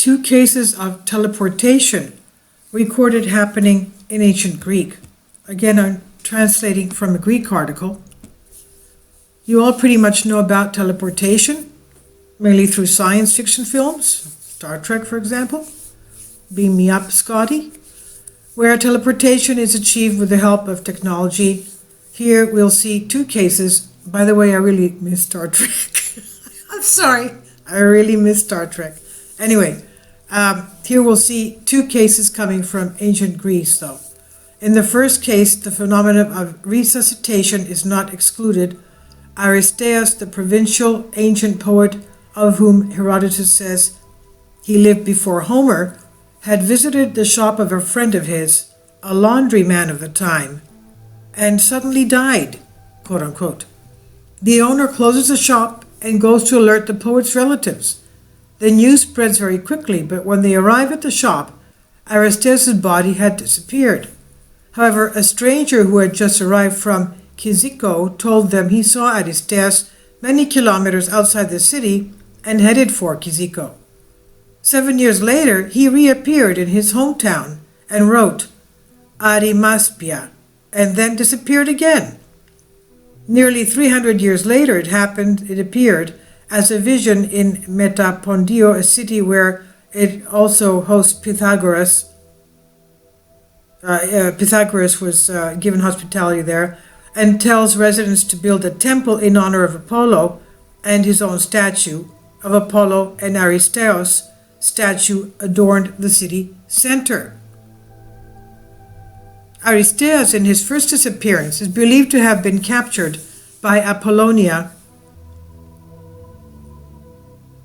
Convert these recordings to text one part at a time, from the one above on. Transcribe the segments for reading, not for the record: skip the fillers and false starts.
2 cases of teleportation recorded happening in ancient Greek. Again, I'm translating from a Greek article. You all pretty much know about teleportation, mainly through science fiction films, Star Trek, for example. Beam me up, Scotty. Where teleportation is achieved with the help of technology. Here we'll see 2 cases. By the way, I really miss Star Trek. I'm sorry, I really miss Star Trek. Anyway, here we'll see 2 cases coming from ancient Greece, though. In the first case, the phenomenon of resuscitation is not excluded. Aristeas, the provincial ancient poet of whom Herodotus says he lived before Homer, had visited the shop of a friend of his, a laundryman of the time, and suddenly died, quote unquote. The owner closes the shop and goes to alert the poet's relatives. The news spreads very quickly, but when they arrive at the shop, Aristeas' body had disappeared. However, a stranger who had just arrived from Cyzico told them he saw Aristeas many kilometers outside the city and headed for Cyzico. 7 years later, he reappeared in his hometown and wrote Arimaspia, and then disappeared again. Nearly 300 years later, it appeared as a vision in Metapondio, a city where it also hosts Pythagoras. Pythagoras was given hospitality there, and tells residents to build a temple in honor of Apollo and his own statue of Apollo, and Aristeos statue adorned the city center. Aristeas, in his first disappearance, is believed to have been captured by Apollonia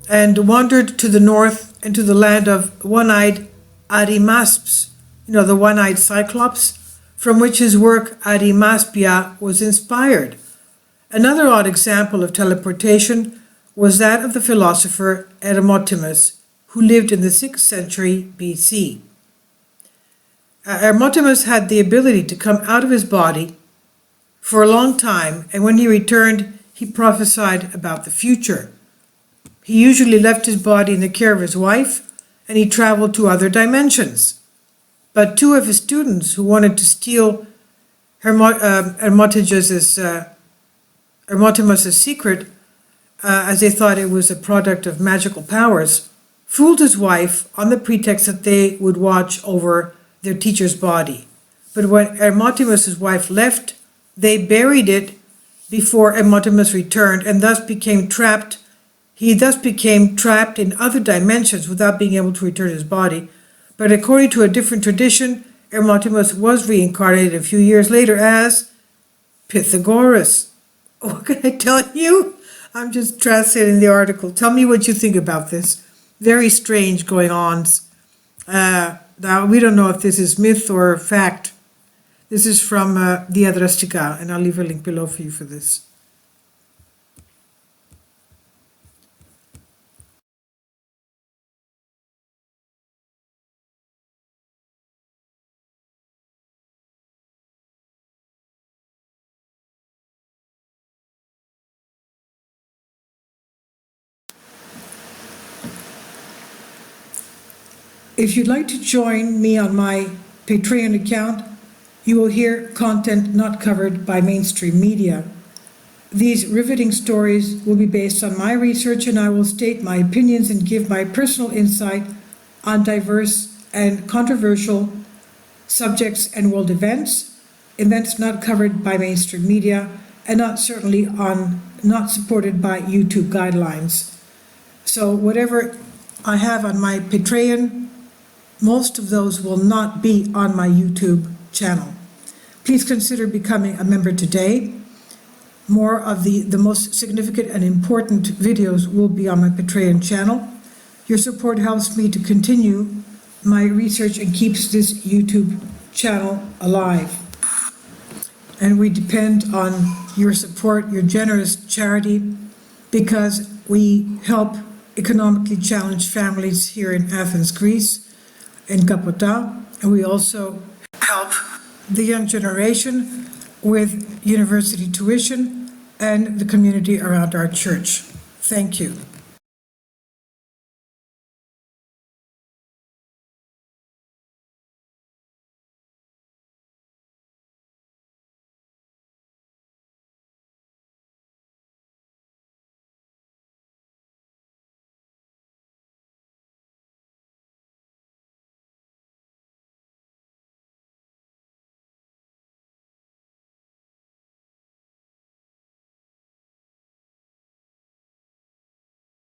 and wandered to the north and to the land of one-eyed Arimasps, the one-eyed Cyclops, from which his work Arimaspia was inspired. Another odd example of teleportation was that of the philosopher Hermotimus, who lived in the 6th century BC. Hermotimus had the ability to come out of his body for a long time, and when he returned, he prophesied about the future. He usually left his body in the care of his wife, and he traveled to other dimensions. But 2 of his students who wanted to steal Hermotimus' secret, as they thought it was a product of magical powers, fooled his wife on the pretext that they would watch over their teacher's body. But when Hermotimus' wife left, they buried it before Hermotimus returned, and thus became trapped. He thus became trapped in other dimensions without being able to return his body. But according to a different tradition, Hermotimus was reincarnated a few years later as Pythagoras. What can I tell you? I'm just translating the article. Tell me what you think about this. Very strange going on. Now, we don't know if this is myth or fact. This is from Diadrastika, and I'll leave a link below for you for this. If you'd like to join me on my Patreon account, you will hear content not covered by mainstream media. These riveting stories will be based on my research, and I will state my opinions and give my personal insight on diverse and controversial subjects and world events not covered by mainstream media, and not supported by YouTube guidelines. So whatever I have on my Patreon, most of those will not be on my YouTube channel. Please consider becoming a member today. More of the most significant and important videos will be on my Patreon channel. Your support helps me to continue my research and keeps this YouTube channel alive. And we depend on your support, your generous charity, because we help economically challenged families here in Athens, Greece, in Kapota, and we also help the young generation with university tuition and the community around our church. Thank you.